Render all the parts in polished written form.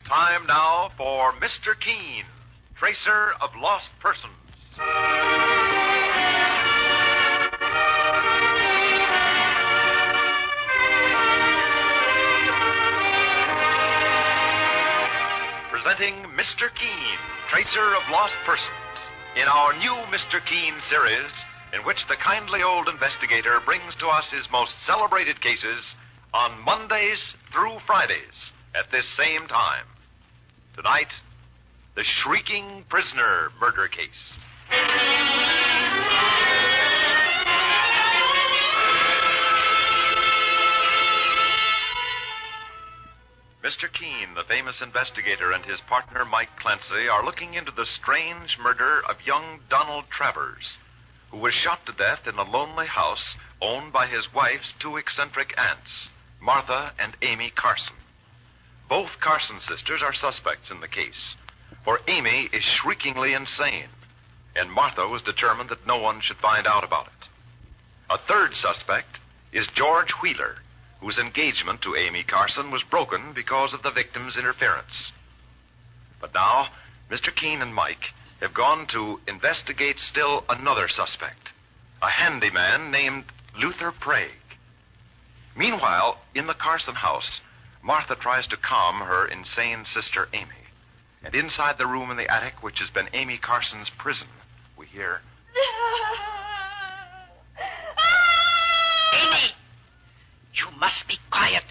Time now for Mr. Keene, Tracer of Lost Persons. Presenting Mr. Keene, Tracer of Lost Persons, in our new Mr. Keene series, in which the kindly old investigator brings to us his most celebrated cases on Mondays through Fridays at this same time. Tonight, The Shrieking Prisoner Murder Case. Mr. Keene, the famous investigator, and his partner Mike Clancy are looking into the strange murder of young Donald Travers, who was shot to death in a lonely house owned by his wife's two eccentric aunts, Martha and Amy Carson. Both Carson sisters are suspects in the case, for Amy is shriekingly insane, and Martha was determined that no one should find out about it. A third suspect is George Wheeler, whose engagement to Amy Carson was broken because of the victim's interference. But now, Mr. Keene and Mike have gone to investigate still another suspect, a handyman named Luther Prague. Meanwhile, in the Carson house, Martha tries to calm her insane sister Amy. And inside the room in the attic, which has been Amy Carson's prison, we hear... Amy! You must be quiet.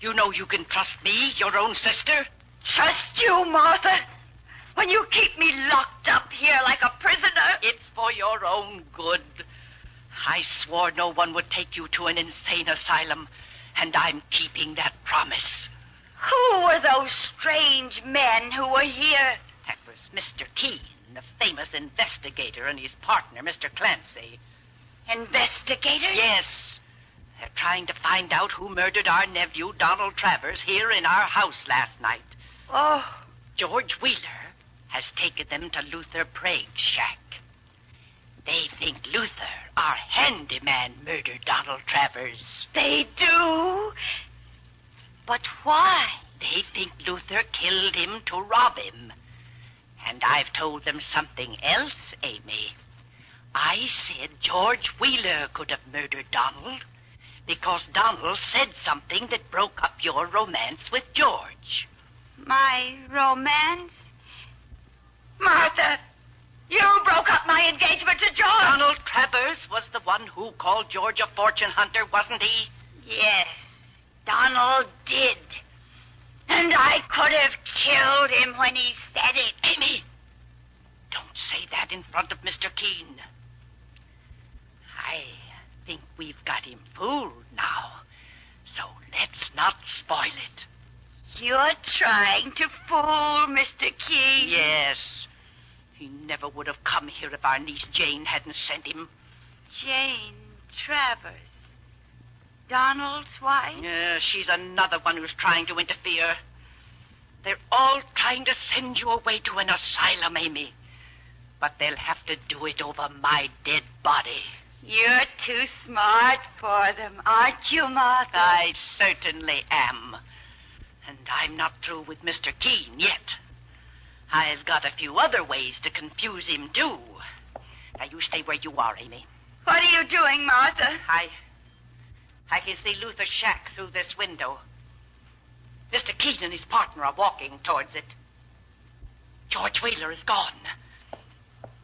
You know you can trust me, your own sister. Trust you, Martha? When you keep me locked up here like a prisoner? It's for your own good. I swore no one would take you to an insane asylum, and I'm keeping that promise. Who were those strange men who were here? That was Mr. Keene, the famous investigator, and his partner, Mr. Clancy. Investigator? Yes. They're trying to find out who murdered our nephew, Donald Travers, here in our house last night. Oh. George Wheeler has taken them to Luther Prague's shack. They think Luther, our handyman, murdered Donald Travers. They do? But why? They think Luther killed him to rob him. And I've told them something else, Amy. I said George Wheeler could have murdered Donald because Donald said something that broke up your romance with George. My romance? Martha, you broke up my engagement to George. Donald Travers was the one who called George a fortune hunter, wasn't he? Yes, Donald did. And I could have killed him when he said it. Amy, don't say that in front of Mr. Keene. I think we've got him fooled now, so let's not spoil it. You're trying to fool Mr. Keene? Yes. He never would have come here if our niece Jane hadn't sent him. Jane Travers. Donald's wife? She's another one who's trying to interfere. They're all trying to send you away to an asylum, Amy. But they'll have to do it over my dead body. You're too smart for them, aren't you, Martha? I certainly am. And I'm not through with Mr. Keene yet. I've got a few other ways to confuse him, too. Now, you stay where you are, Amy. What are you doing, Martha? I can see Luther's shack through this window. Mr. Keene and his partner are walking towards it. George Wheeler is gone.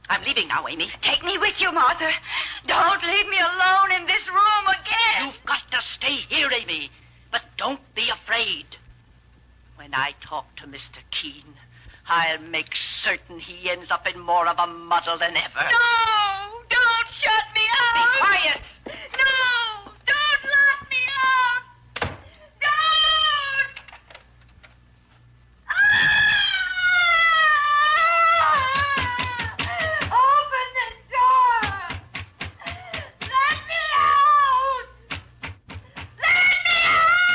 I'm leaving now, Amy. Take me with you, Martha. Don't leave me alone in this room again. You've got to stay here, Amy. But don't be afraid. When I talk to Mr. Keene, I'll make certain he ends up in more of a muddle than ever. No! Don't shut me out! Be quiet! No! Don't lock me up! Don't! Open the door! Let me out! Let me out!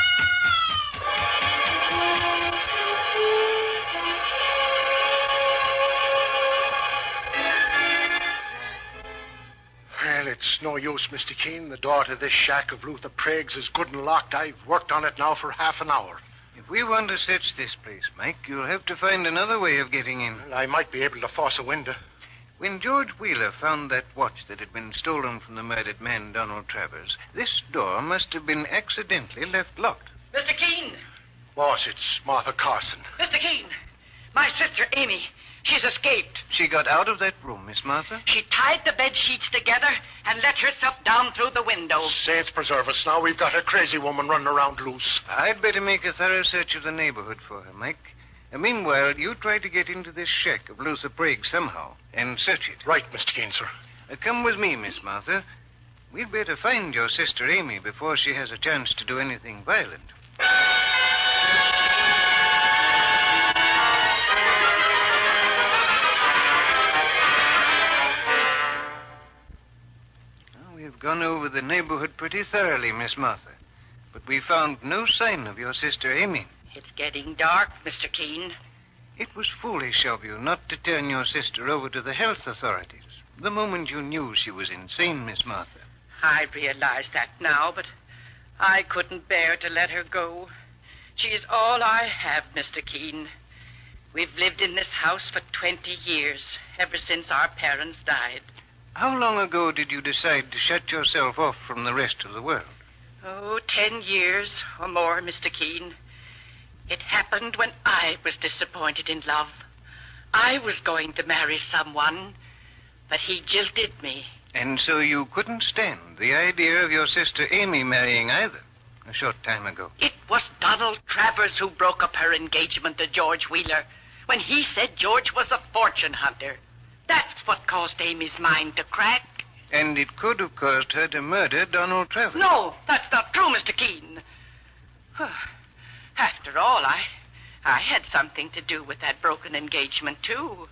Well, it's no use, Mr. Keene. The door to this shack of Luther Prague's is good and locked. I've worked on it now for half an hour. You If we want to search this place, Mike, you'll have to find another way of getting in. Well, I might be able to force a window. When George Wheeler found that watch that had been stolen from the murdered man, Donald Travers, this door must have been accidentally left locked. Mr. Keene! Boss, it's Martha Carson. Mr. Keene! My sister, Amy. She's escaped. She got out of that room, Miss Martha? She tied the bed sheets together and let herself down through the window. Saints preserve us. Now we've got a crazy woman running around loose. I'd better make a thorough search of the neighborhood for her, Mike. And meanwhile, you try to get into this shack of Luther Prague somehow and search it. Right, Mr. Keene, sir. Come with me, Miss Martha. We'd better find your sister Amy before she has a chance to do anything violent. We've gone over the neighborhood pretty thoroughly, Miss Martha. But we found no sign of your sister Amy. It's getting dark, Mr. Keene. It was foolish of you not to turn your sister over to the health authorities the moment you knew she was insane, Miss Martha. I realize that now, but I couldn't bear to let her go. She's all I have, Mr. Keene. We've lived in this house for 20 years, ever since our parents died. How long ago did you decide to shut yourself off from the rest of the world? Oh, 10 years or more, Mr. Keene. It happened when I was disappointed in love. I was going to marry someone, but he jilted me. And so you couldn't stand the idea of your sister Amy marrying either, a short time ago. It was Donald Travers who broke up her engagement to George Wheeler when he said George was a fortune hunter. That's what caused Amy's mind to crack. And it could have caused her to murder Donald Travers. No, that's not true, Mr. Keene. After all, I had something to do with that broken engagement, too.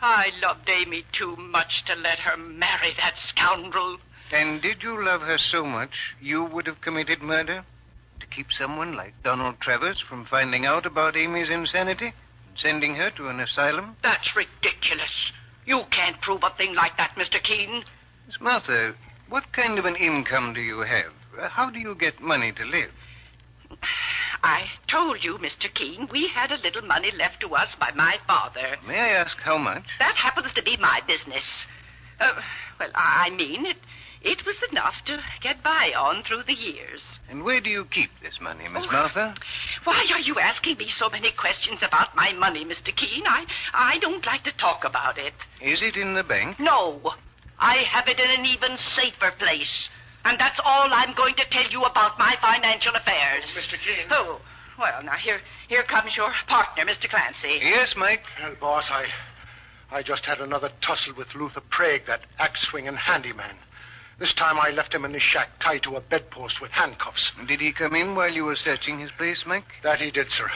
I loved Amy too much to let her marry that scoundrel. And did you love her so much you would have committed murder? To keep someone like Donald Travers from finding out about Amy's insanity and sending her to an asylum? That's ridiculous. You can't prove a thing like that, Mr. Keene. Miss Martha, what kind of an income do you have? How do you get money to live? I told you, Mr. Keene, we had a little money left to us by my father. May I ask how much? That happens to be my business. It was enough to get by on through the years. And where do you keep this money, Miss Martha? Why are you asking me so many questions about my money, Mr. Keene? I don't like to talk about it. Is it in the bank? No. I have it in an even safer place. And that's all I'm going to tell you about my financial affairs. Mr. Keene. Oh, well, now, here comes your partner, Mr. Clancy. Yes, Mike? Well, boss, I just had another tussle with Luther Prague, that axe-swinging handyman. This time I left him in his shack tied to a bedpost with handcuffs. Did he come in while you were searching his place, Mike? That he did, sir.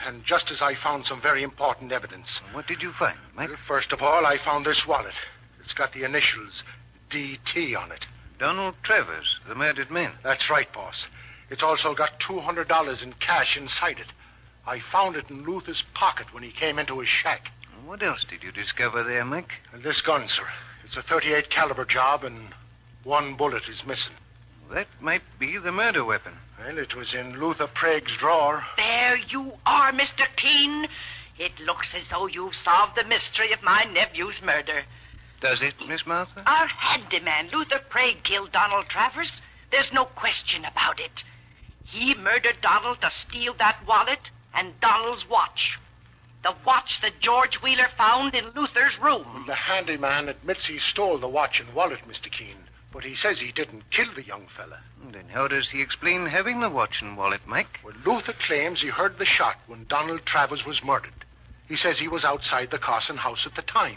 And just as I found some very important evidence. What did you find, Mike? Well, first of all, I found this wallet. It's got the initials D.T. on it. Donald Travers, the murdered man. That's right, boss. It's also got $200 in cash inside it. I found it in Luther's pocket when he came into his shack. What else did you discover there, Mike? And this gun, sir. It's a .38 caliber job, and one bullet is missing. That might be the murder weapon. Well, it was in Luther Prague's drawer. There you are, Mr. Keene. It looks as though you've solved the mystery of my nephew's murder. Does it, Miss Martha? Our handyman, Luther Prague, killed Donald Travers. There's no question about it. He murdered Donald to steal that wallet and Donald's watch. The watch that George Wheeler found in Luther's room. The handyman admits he stole the watch and wallet, Mr. Keene, but he says he didn't kill the young fella. Then how does he explain having the watch and wallet, Mike? Well, Luther claims he heard the shot when Donald Travers was murdered. He says he was outside the Carson house at the time.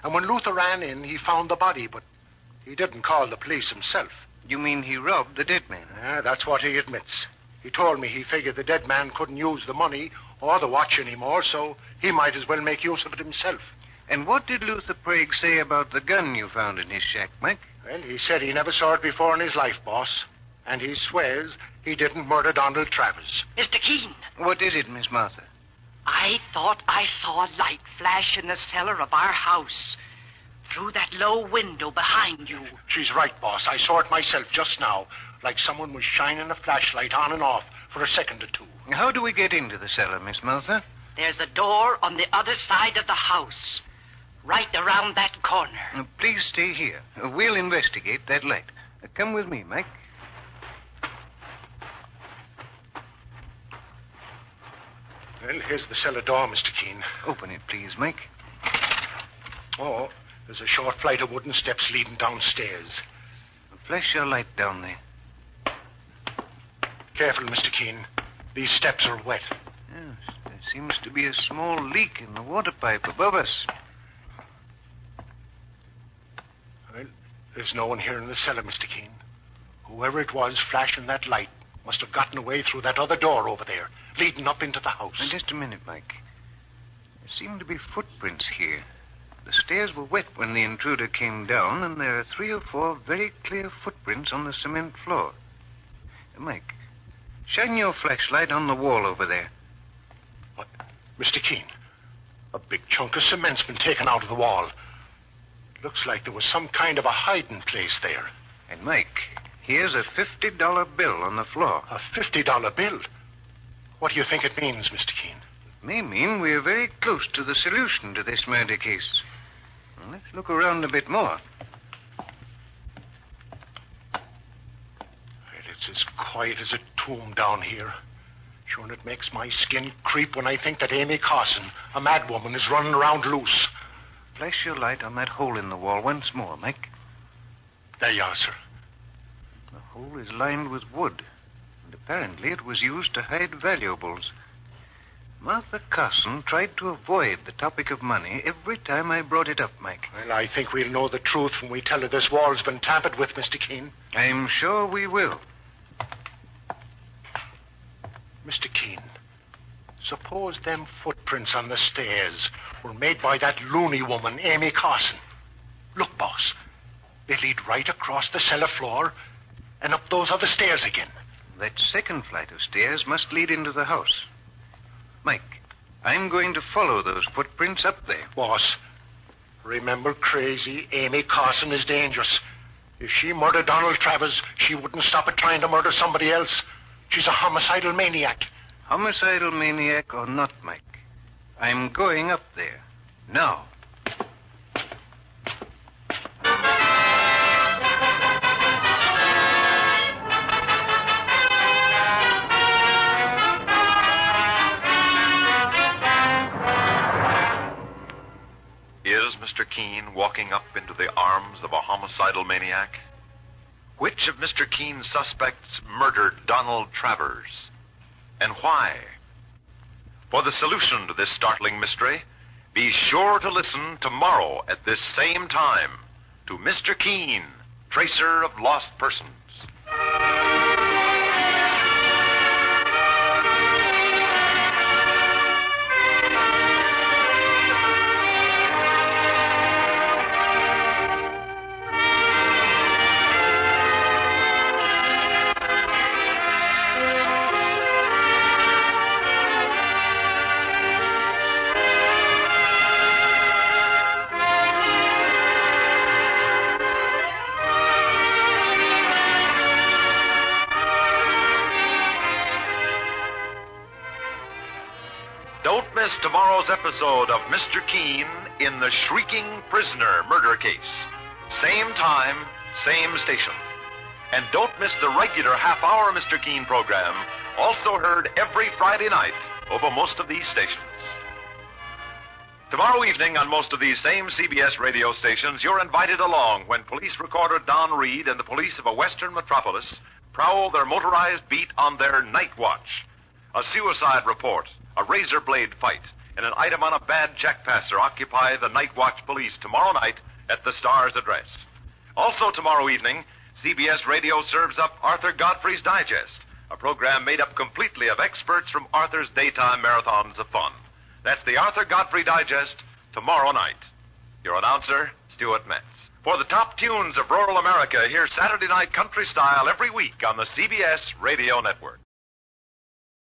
And when Luther ran in, he found the body, but he didn't call the police himself. You mean he robbed the dead man? That's what he admits. He told me he figured the dead man couldn't use the money or the watch anymore, so he might as well make use of it himself. And what did Luther Prague say about the gun you found in his shack, Mike? Well, he said he never saw it before in his life, boss. And he swears he didn't murder Donald Travers. Mr. Keene. What is it, Miss Martha? I thought I saw a light flash in the cellar of our house through that low window behind you. She's right, boss. I saw it myself just now, like someone was shining a flashlight on and off for a second or two. How do we get into the cellar, Miss Martha? There's a door on the other side of the house, right around that corner. Please stay here. We'll investigate that light. Come with me, Mike. Well, here's the cellar door, Mr. Keene. Open it, please, Mike. Oh, there's a short flight of wooden steps leading downstairs. Flash your light down there. Careful, Mr. Keene. These steps are wet. Yes, there seems to be a small leak in the water pipe above us. Well, there's no one here in the cellar, Mr. Keene. Whoever it was flashing that light must have gotten away through that other door over there, leading up into the house. Now, just a minute, Mike. There seem to be footprints here. The stairs were wet when the intruder came down, and there are 3 or 4 very clear footprints on the cement floor. Mike, shine your flashlight on the wall over there. What? Mr. Keene, a big chunk of cement's been taken out of the wall. Looks like there was some kind of a hiding place there. And, Mike, here's a $50 bill on the floor. A $50 bill? What do you think it means, Mr. Keene? It may mean we're very close to the solution to this murder case. Well, let's look around a bit more. Well, it's as quiet as a tomb down here. Sure, and it makes my skin creep when I think that Amy Carson, a madwoman, is running around loose. Flash your light on that hole in the wall once more, Mike. There you are, sir. The hole is lined with wood, and apparently it was used to hide valuables. Martha Carson tried to avoid the topic of money every time I brought it up, Mike. Well, I think we'll know the truth when we tell her this wall's been tampered with, Mr. Keene. I'm sure we will. Mr. Keene, suppose them footprints on the stairs were made by that loony woman, Amy Carson. Look, boss, they lead right across the cellar floor and up those other stairs again. That second flight of stairs must lead into the house. Mike, I'm going to follow those footprints up there. Boss, remember, crazy Amy Carson is dangerous. If she murdered Donald Travers, she wouldn't stop at trying to murder somebody else. She's a homicidal maniac. Homicidal maniac or not, Mike, I'm going up there. Now. Is Mr. Keene walking up into the arms of a homicidal maniac? Which of Mr. Keene's suspects murdered Donald Travers? And why? For the solution to this startling mystery, be sure to listen tomorrow at this same time to Mr. Keene, Tracer of Lost Persons. Don't miss tomorrow's episode of Mr. Keene in the Shrieking Prisoner Murder Case. Same time, same station. And don't miss the regular half-hour Mr. Keene program, also heard every Friday night over most of these stations. Tomorrow evening on most of these same CBS radio stations, you're invited along when police recorder Don Reed and the police of a western metropolis prowl their motorized beat on their night watch. A suicide report, a razor blade fight, and an item on a bad check passer occupy the night watch police tomorrow night at the Star's address. Also tomorrow evening, CBS Radio serves up Arthur Godfrey's Digest, a program made up completely of experts from Arthur's daytime marathons of fun. That's the Arthur Godfrey Digest tomorrow night. Your announcer, Stuart Metz. For the top tunes of rural America, hear Saturday Night Country Style every week on the CBS Radio Network.